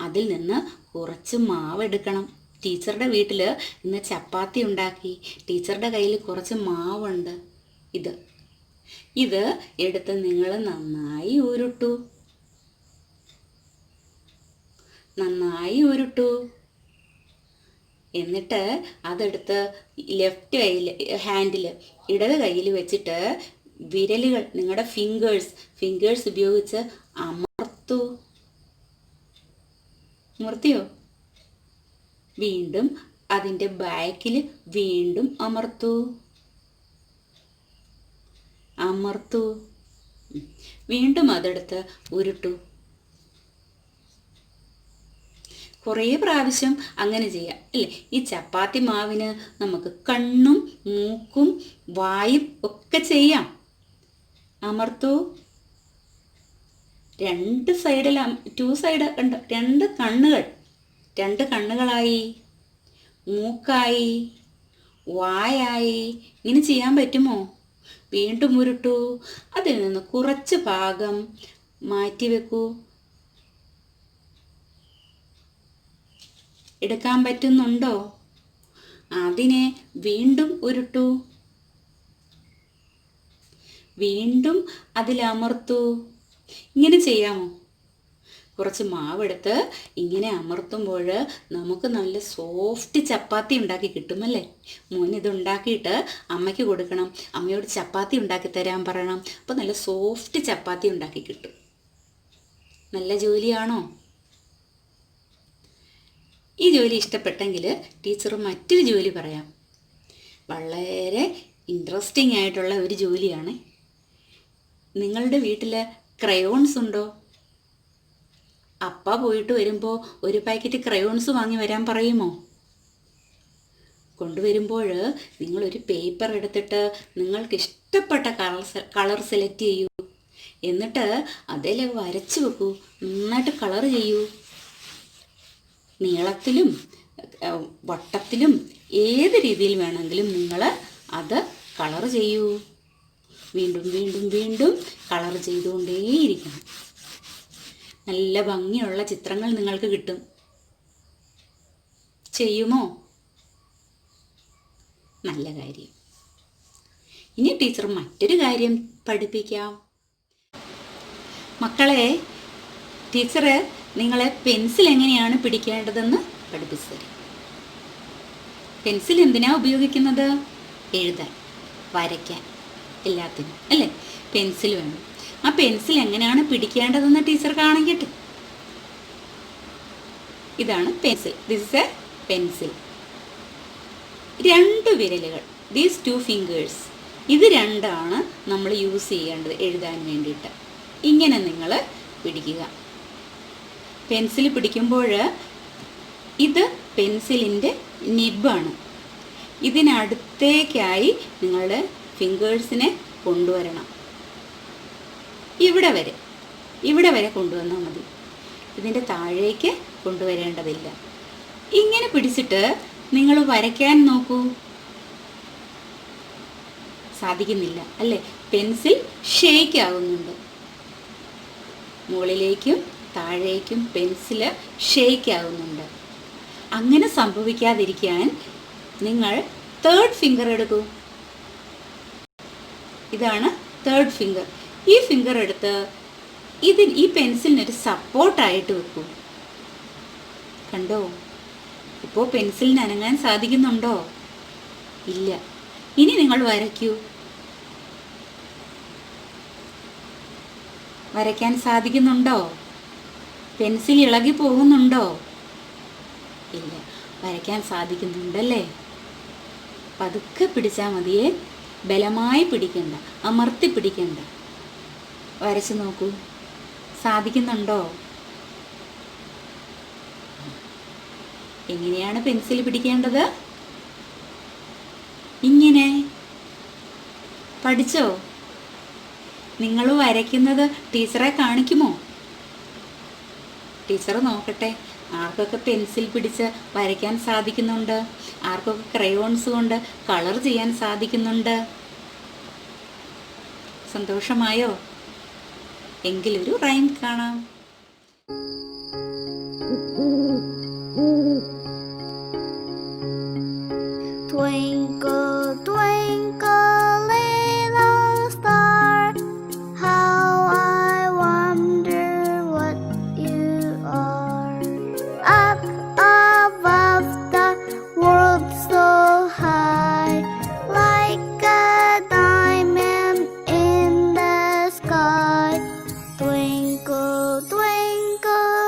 അതിൽ നിന്ന് കുറച്ച് മാവ് എടുക്കണം. ടീച്ചറുടെ വീട്ടിൽ ഇന്ന് ചപ്പാത്തി ഉണ്ടാക്കി. ടീച്ചറുടെ കയ്യിൽ കുറച്ച് മാവുണ്ട്. ഇത് എടുത്ത് നിങ്ങൾ നന്നായി ഉരുട്ടു. എന്നിട്ട് അതെടുത്ത് ലെഫ്റ്റ് കയ്യിൽ ഹാൻഡിൽ ഇടത് കയ്യിൽ വെച്ചിട്ട് വിരലുകൾ നിങ്ങളുടെ ഫിംഗേഴ്സ് ഉപയോഗിച്ച് അമർത്തിയോ? വീണ്ടും അതിൻ്റെ ബാക്കിൽ വീണ്ടും അമർത്തു. വീണ്ടും അതെടുത്ത് ഉരുട്ടു. കുറേ പ്രാവശ്യം അങ്ങനെ ചെയ്യാം അല്ലേ. ഈ ചപ്പാത്തി മാവിന് നമുക്ക് കണ്ണും മൂക്കും വായും ഒക്കെ ചെയ്യാം. അമർത്തൂ. രണ്ട് സൈഡിൽ 2 സൈഡ് ഉണ്ട്. രണ്ട് കണ്ണുകളായി, മൂക്കായി, വായായി. ഇങ്ങനെ ചെയ്യാൻ പറ്റുമോ? വീണ്ടും ഉരുട്ടൂ. അതിൽ നിന്ന് കുറച്ച് ഭാഗം മാറ്റി വെക്കൂ. എടുക്കാൻ പറ്റുന്നുണ്ടോ? അതിനെ വീണ്ടും ഉരുട്ടൂ. വീണ്ടും അതിലമർത്തൂ. ഇങ്ങനെ ചെയ്യാമോ? കുറച്ച് മാവെടുത്ത് ഇങ്ങനെ അമർത്തുമ്പോൾ നമുക്ക് നല്ല സോഫ്റ്റ് ചപ്പാത്തി ഉണ്ടാക്കി കിട്ടുമല്ലേ. മോൻ ഇത് ഉണ്ടാക്കിയിട്ട് അമ്മയ്ക്ക് കൊടുക്കണം. അമ്മയോട് ചപ്പാത്തി ഉണ്ടാക്കി തരാൻ പറയണം. അപ്പോൾ നല്ല സോഫ്റ്റ് ചപ്പാത്തി ഉണ്ടാക്കി കിട്ടും. നല്ല ജോലിയാണോ? ഈ ജോലി ഇഷ്ടപ്പെട്ടെങ്കിൽ ടീച്ചർ മറ്റൊരു ജോലി പറയാം. വളരെ ഇൻട്രസ്റ്റിംഗ് ആയിട്ടുള്ള ഒരു ജോലിയാണ്. നിങ്ങളുടെ വീട്ടിൽ ക്രയോൺസ് ഉണ്ടോ? അപ്പ പോയിട്ട് വരുമ്പോൾ ഒരു പാക്കറ്റ് ക്രയോൺസ് വാങ്ങി വരാൻ പറയുമോ? കൊണ്ടുവരുമ്പോൾ നിങ്ങളൊരു പേപ്പർ എടുത്തിട്ട് നിങ്ങൾക്ക് ഇഷ്ടപ്പെട്ട കളർ സെലക്ട് ചെയ്യൂ. എന്നിട്ട് അതിൽ വരച്ച് വെക്കൂ. നന്നായിട്ട് കളർ ചെയ്യൂ. നീളത്തിലും വട്ടത്തിലും ഏത് രീതിയിൽ വേണമെങ്കിലും നിങ്ങൾ അത് കളർ ചെയ്യൂ. വീണ്ടും വീണ്ടും വീണ്ടും കളർ ചെയ്തുകൊണ്ടേയിരിക്കണം. നല്ല ഭംഗിയുള്ള ചിത്രങ്ങൾ നിങ്ങൾക്ക് കിട്ടും. ചെയ്യുമോ? നല്ല കാര്യം. ഇനി ടീച്ചർ മറ്റൊരു കാര്യം പഠിപ്പിക്കാം. മക്കളെ, ടീച്ചർ നിങ്ങളെ പെൻസിൽ എങ്ങനെയാണ് പിടിക്കേണ്ടതെന്ന് പഠിപ്പിച്ചു തരും. പെൻസിൽ എന്തിനാ ഉപയോഗിക്കുന്നത്? എഴുതാൻ, വരയ്ക്കാൻ, എല്ലാത്തിനും അല്ലേ പെൻസിൽ വേണം. ആ പെൻസിൽ എങ്ങനെയാണ് പിടിക്കേണ്ടതെന്ന് ടീച്ചർ കാണിക്കട്ടെ. ഇതാണ് pencil. This is A pencil. 2 വിരലുകൾ, ദീസ് 2 ഫിംഗേഴ്സ്, ഇത് രണ്ടാണ് നമ്മൾ യൂസ് ചെയ്യേണ്ടത് എഴുതാൻ വേണ്ടിയിട്ട്. ഇങ്ങനെ നിങ്ങൾ പിടിക്കുക. പെൻസിൽ പിടിക്കുമ്പോൾ ഇത് പെൻസിലിൻ്റെ നിബാണ്. ഇതിനടുത്തേക്കായി നിങ്ങളുടെ ഫിംഗേഴ്സിനെ കൊണ്ടുവരണം. ഇവിടെ വരെ കൊണ്ടുവന്നാൽ മതി. ഇതിൻ്റെ താഴേക്ക് കൊണ്ടുവരേണ്ടതില്ല. ഇങ്ങനെ പിടിച്ചിട്ട് നിങ്ങൾ വരയ്ക്കാൻ നോക്കൂ. സാധിക്കുന്നില്ല അല്ലേ? പെൻസിൽ ഷേക്ക് ആകുന്നുണ്ട്. മുകളിലേക്കും താഴേക്കും പെൻസിൽ ഷേക്ക് ആകുന്നുണ്ട്. അങ്ങനെ സംഭവിക്കാതിരിക്കാൻ നിങ്ങൾ 3rd ഫിംഗർ എടുക്കൂ. ഇതാണ് 3rd ഫിംഗർ. ഈ ഫിംഗർ എടുത്ത് ഈ പെൻസിലിനൊരു സപ്പോർട്ടായിട്ട് വെക്കൂ. കണ്ടോ? ഇപ്പോൾ പെൻസിലിന് അനങ്ങാൻ സാധിക്കുന്നുണ്ടോ? ഇല്ല. ഇനി നിങ്ങൾ വരയ്ക്കൂ. വരയ്ക്കാൻ സാധിക്കുന്നുണ്ടോ? പെൻസിൽ ഇളകി പോകുന്നുണ്ടോ? ഇല്ല. വരയ്ക്കാൻ സാധിക്കുന്നുണ്ടല്ലേ? പതുക്കെ പിടിച്ചാൽ മതിയേ. ബലമായി പിടിക്കണ്ട, അമർത്തി പിടിക്കണ്ട. വരച്ച് നോക്കൂ. സാധിക്കുന്നുണ്ടോ? എങ്ങനെയാണ് പെൻസിൽ പിടിക്കേണ്ടത്? ഇങ്ങനെ. പഠിച്ചോ? നിങ്ങൾ വരയ്ക്കുന്നത് ടീച്ചറെ കാണിക്കുമോ? ടീച്ചർ നോക്കട്ടെ ആർക്കൊക്കെ പെൻസിൽ പിടിച്ച് വരയ്ക്കാൻ സാധിക്കുന്നുണ്ട്, ആർക്കൊക്കെ ക്രയോൺസ് കൊണ്ട് കളർ ചെയ്യാൻ സാധിക്കുന്നുണ്ട്. സന്തോഷമായോ? എങ്കിലൊരു റൈം കാണാം. Twinkle, twinkle, little star, how I wonder what you are. Up above the world so high, like a diamond in the sky. Twinkle, twinkle,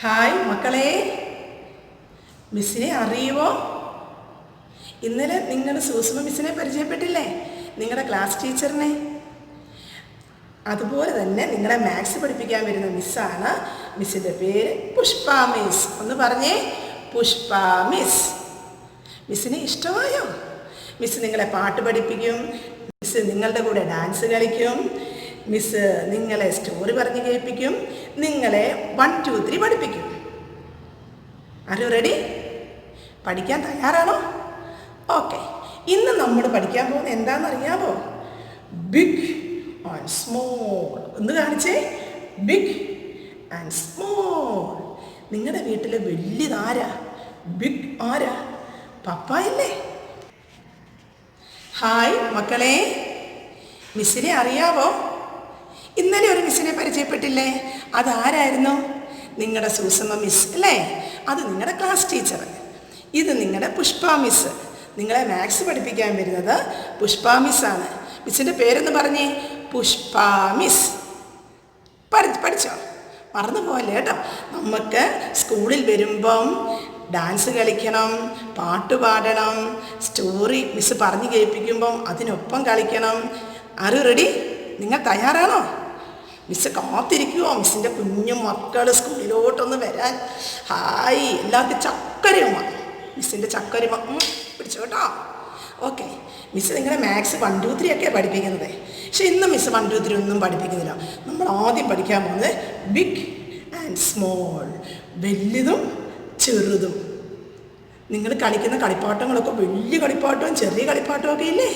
hi മക്കളെ, മിസ്സിനെ അറിയുമോ? ഇന്നലെ നിങ്ങൾ സൂസമ്മ മിസ്സിനെ പരിചയപ്പെട്ടില്ലേ, നിങ്ങളുടെ ക്ലാസ് ടീച്ചറിനെ? അതുപോലെ തന്നെ നിങ്ങളെ മാത്സ് പഠിപ്പിക്കാൻ വരുന്ന മിസ്സാണ്. മിസ്സിൻ്റെ പേര് പുഷ്പ മിസ്. ഒന്ന് പറഞ്ഞേ, പുഷ്പ മിസ്. മിസ്സിനെ ഇഷ്ടമായോ? മിസ് നിങ്ങളെ പാട്ട് പഠിപ്പിക്കും, മിസ് നിങ്ങളുടെ കൂടെ ഡാൻസ് കളിക്കും, മിസ് നിങ്ങളെ സ്റ്റോറി പറഞ്ഞ് കേൾപ്പിക്കും, നിങ്ങളെ 1 2 3 പഠിപ്പിക്കും. Are you ready? പഠിക്കാൻ തയ്യാറാണോ? ഓക്കെ. ഇന്ന് നമ്മൾ പഠിക്കാൻ പോകുന്നത് എന്താണെന്നറിയാമോ? Big and small. ഒന്ന് കാണിച്ചേ, ബിഗ് ആൻഡ് സ്മോൾ. നിങ്ങളുടെ വീട്ടിലെ വലിയതാരാ? ബിഗ് ആരാ? പപ്പായല്ലേ? ഹായ് മക്കളെ, മിസ്സിനെ അറിയാവോ? ഇന്നലെ ഒരു മിസ്സിനെ പരിചയപ്പെട്ടില്ലേ? അതാരായിരുന്നു? നിങ്ങളുടെ സൂസമ്മ മിസ് അല്ലേ? അത് നിങ്ങളുടെ ക്ലാസ് ടീച്ചർ. ഇത് നിങ്ങളുടെ പുഷ്പ മിസ്. നിങ്ങളെ മാത്സ് പഠിപ്പിക്കാൻ വരുന്നത് പുഷ്പ മിസ്സാണ്. മിസ്സിൻ്റെ പേരെന്ന് പറഞ്ഞേ, പുഷ്പ മിസ്. പഠിച്ചോ? മറന്നു പോകല്ലേ കേട്ടോ. നമുക്ക് സ്കൂളിൽ വരുമ്പം ഡാൻസ് കളിക്കണം, പാട്ട് പാടണം, സ്റ്റോറി മിസ് പറഞ്ഞ് കേൾപ്പിക്കുമ്പം അതിനൊപ്പം കളിക്കണം. ആര് റെഡി? നിങ്ങൾ തയ്യാറാണോ? മിസ് കാത്തിരിക്കുമോ മിസ്സിൻ്റെ കുഞ്ഞു മക്കൾ സ്കൂളിലോട്ടൊന്ന് വരാൻ? ഹായ്, എല്ലാവർക്കും ചക്കരയുമ. മിസ്സിൻ്റെ ചക്കരയുമ പിടിച്ചു കേട്ടോ. ഓക്കെ. മിസ് നിങ്ങളെ മാത്സ് 1 2 3 ഒക്കെ പഠിപ്പിക്കുന്നത്. പക്ഷെ ഇന്ന് മിസ് 1 2 3 ഒന്നും പഠിപ്പിക്കുന്നില്ല. നമ്മൾ ആദ്യം പഠിക്കാൻ പോകുന്നത് ബിഗ് ആൻഡ് സ്മോൾ. വലുതും ചെറുതും. നിങ്ങൾ കളിക്കുന്ന കളിപ്പാട്ടങ്ങളൊക്കെ വലിയ കളിപ്പാട്ടവും ചെറിയ കളിപ്പാട്ടവും ഒക്കെ ഇല്ലേ?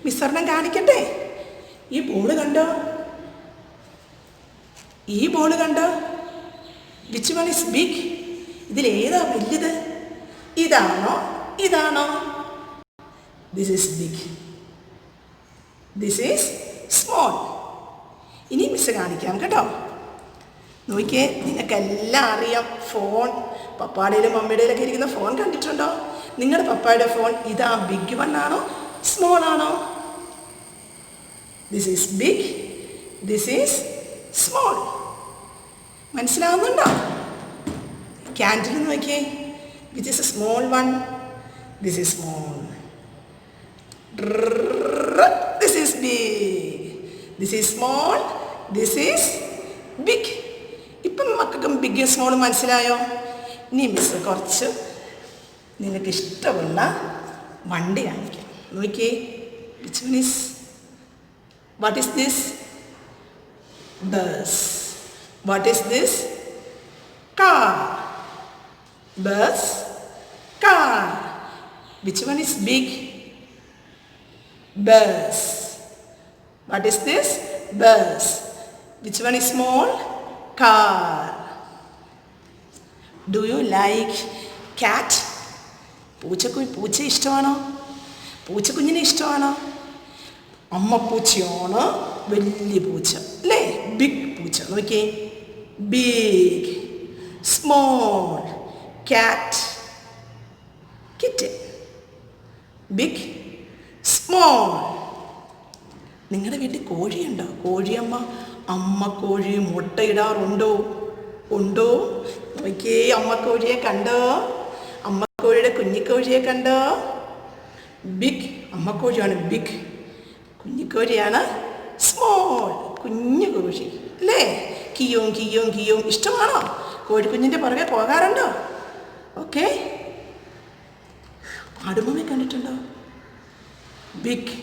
മിസ്സൊരെണ്ണം കാണിക്കട്ടെ. ഈ ബോള് കണ്ടോ? ഈ ബോള് കണ്ടോ? Which one is big? ഇതിലേതാ വലുത്? ഇതാണോ ഇതാണോ? This is big, this is small. ഇനി മിസ് കാണിക്കാം കേട്ടോ. നോക്കിയേ, നിങ്ങൾക്കെല്ലാം അറിയാം ഫോൺ. പപ്പായുടെയിലും മമ്മിയുടെയിലൊക്കെ ഇരിക്കുന്ന ഫോൺ കണ്ടിട്ടുണ്ടോ? നിങ്ങളുടെ പപ്പായുടെ ഫോൺ ഇതാ ബിഗ് വൺ ആണോ സ്മോൾ ആണോ? This is big, this is small. മനസ്സിലാവുന്നുണ്ടോ? ക്യാൻഡിൽ നോക്കിയേ, which is a small one, this is small. This is big, this is small, this is big. ഇപ്പം മക്കൾക്കും ബിഗ് സ്മോൾ മനസ്സിലായോ? ഇനി മിസ് കുറച്ച് നിങ്ങൾക്ക് ഇഷ്ടമുള്ള വണ്ടി കാണിക്കാം. നോക്കിയേ, which one is, what is this? Bus. What is this? Car. Bus, car. Which one is big? Bus. What is this? Bus. Which one is small? car. Do you like cat? പൂച്ച ഇഷ്ടമാണോ? പൂച്ചക്കുഞ്ഞിനെ ഇഷ്ടമാണോ? അമ്മ പൂച്ചയാണോ വലിയ പൂച്ച അല്ലേ? Big പൂച്ച. നോക്കിയേ, big, small, cat, kitten. Big, small. നിങ്ങളുടെ വീട്ടിൽ കോഴിയുണ്ടോ? കോഴിയമ്മ, അമ്മ കോഴി മുട്ടയിടാറുണ്ടോ? ഉണ്ടോ? നോക്കിയേ, അമ്മ കോഴിയെ കണ്ടോ? അമ്മ കോഴിയുടെ കുഞ്ഞിക്കോഴിയെ കണ്ടോ? ബിഗ് അമ്മക്കോഴിയാണ് ബിഗ്, കുഞ്ഞിക്കോഴിയാണ് സ്മോൾ, കുഞ്ഞു കോഴി അല്ലേ? കിയോം കിയോം കിയോം. ഇഷ്ടമാണോ? കോഴിക്കുഞ്ഞിൻ്റെ പുറകെ പോകാറുണ്ടോ? ഓക്കെ. ആടുമമ്മയെ കണ്ടിട്ടുണ്ടോ? Big,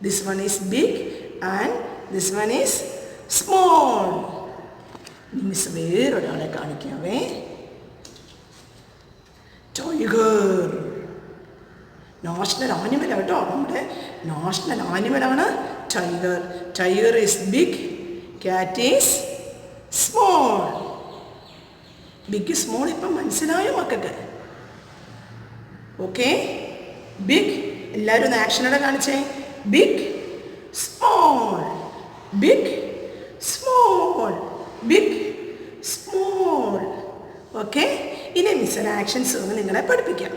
this one is big and this one is small. Miss വേറൊരാളെ കാണിക്കാവേ. ടൈഗർ, നാഷണൽ ആനിമലാണ് കേട്ടോ. നമ്മുടെ നാഷണൽ ആനിമലാണ് tiger. Tiger is big, cat is small. Big small ഇപ്പം മനസ്സിലായോ മക്കൾക്ക്? ഓക്കെ. ബിഗ്, എല്ലാവരും ഒന്ന് ആക്ഷനോടെ കാണിച്ചേ. Big, small, big, small, big, small. Okay. ഇനി മിസ് ഒരു ആക്ഷൻ സോങ് നിങ്ങളെ പഠിപ്പിക്കാം.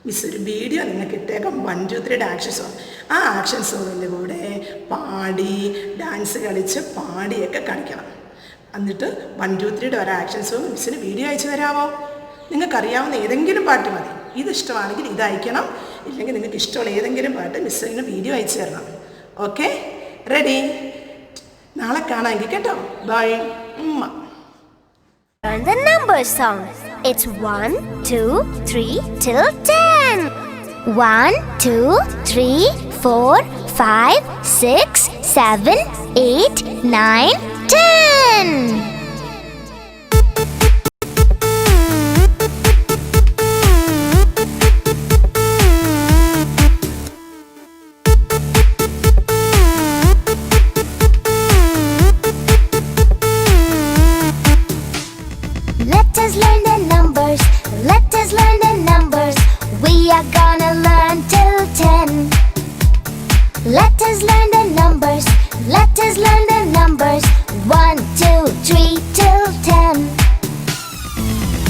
മിസ് ഒരു വീഡിയോ നിങ്ങൾക്ക് ഇട്ടേക്കാം, 1 2 3 ആക്ഷൻ സോങ്. ആ ആക്ഷൻ സോങ്ങിൻ്റെ കൂടെ പാടി ഡാൻസ് കളിച്ച് പാടിയൊക്കെ കളിക്കണം. എന്നിട്ട് 1 2 3യുടെ ഒരു ആക്ഷൻ സോങ് മിസ്സിന് വീഡിയോ അയച്ചു തരാമോ? നിങ്ങൾക്കറിയാവുന്ന ഏതെങ്കിലും പാട്ട് മതി. ഇത് ഇഷ്ടമാണെങ്കിൽ ഇത് അയക്കണം, ഇല്ലെങ്കിൽ നിങ്ങൾക്ക് ഇഷ്ടമുള്ള ഏതെങ്കിലും പാട്ട് മിസ്സിന് വീഡിയോ അയച്ചു തരണം. Okay, ready? നാളെ കാണാമെങ്കിൽ കേട്ടോ. By. Learn the numbers song. It's 1 2 3 till 10. 1 2 3 4 5 6 7 8 9 10. Let us learn the numbers. Let us learn the numbers. We are gonna learn till 10. Let us learn the numbers. Let us learn the numbers. 1 2 3 till 10.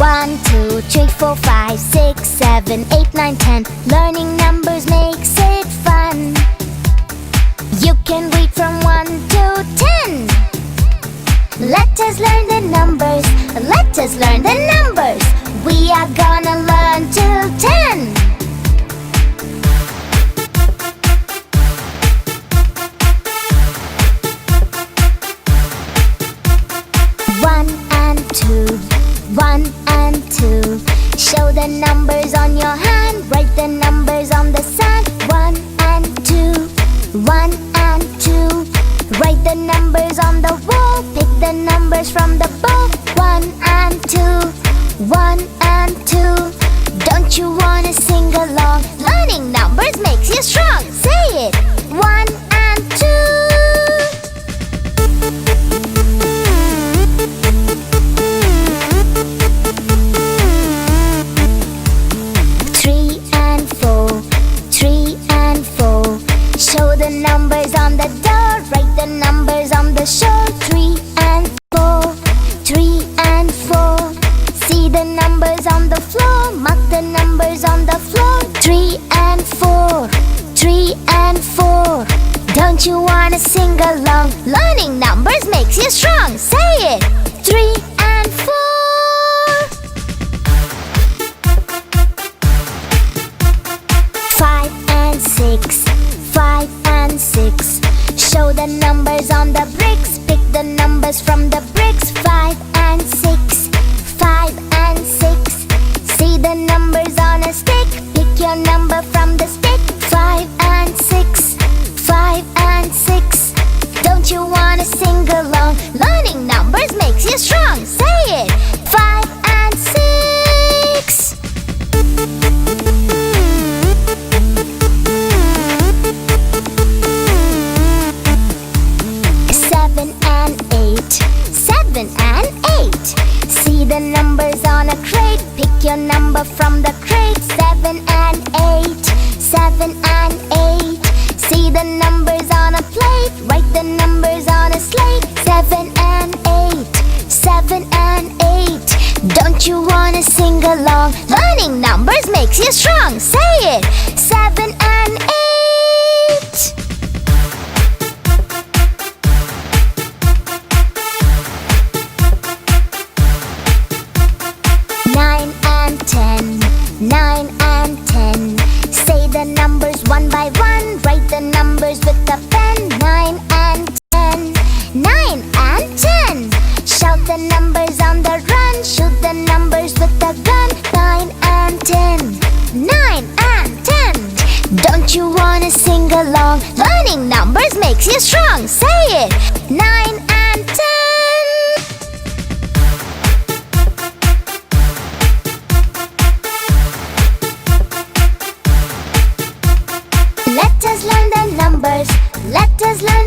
1 2 3 4 5 6 7 8 9 10. Learning numbers makes it fun. You can read from 1 to 10. Let us learn the numbers. Let us learn the numbers. We are gonna learn till 10. One and two, 1 and 2. Show the numbers on your hand. Write the numbers on the sand. 1 and 2, 1 and 2. Write the numbers on the wall. Pick the numbers from the bowl. 1 and 2, 1 and 2. Don't you wanna sing along? Learning numbers makes you strong. Say it. 1 and 2. 3 and 4, 3 and 4. Show the numbers on the door. Write the numbers on the shore. 3 and 4, 3 and 4. See the numbers on the floor. Mark the numbers on the floor. 3 and 4, 3 and 4. Don't you wanna sing along? Learning numbers makes you strong. Say it. 3 and 4. 5 and 6, 5 and 6. Show the numbers on the bricks. Pick the numbers from the bricks. 5 and 6, 5 and 6. See the numbers on a stick. Pick your number from the stick. 5 and 6, 5 and 6. Don't you wanna sing along? Learning numbers makes you strong. Say it. 5 and 6. 7 and 8, 7 and 8. See the numbers on a crate. Pick your number from the crate. 7 and 8, 7 and 8. See the numbers on a plate. Write the numbers on a slate. 7 and 8, 7 and 8. Don't you wanna sing along? Learning numbers makes you strong. Say it. 7 and 8. 9 and 10, 9 and 10. Say the numbers one by one. Write the numbers with a pen. 9 and 10, 9 and 10. Shout the numbers on the run. Shoot the numbers with a gun. 9 and 10, 9 and 10. Don't you wanna sing along? Learning numbers makes you strong. Say it. 9 and 10. Let us learn the numbers. Let us learn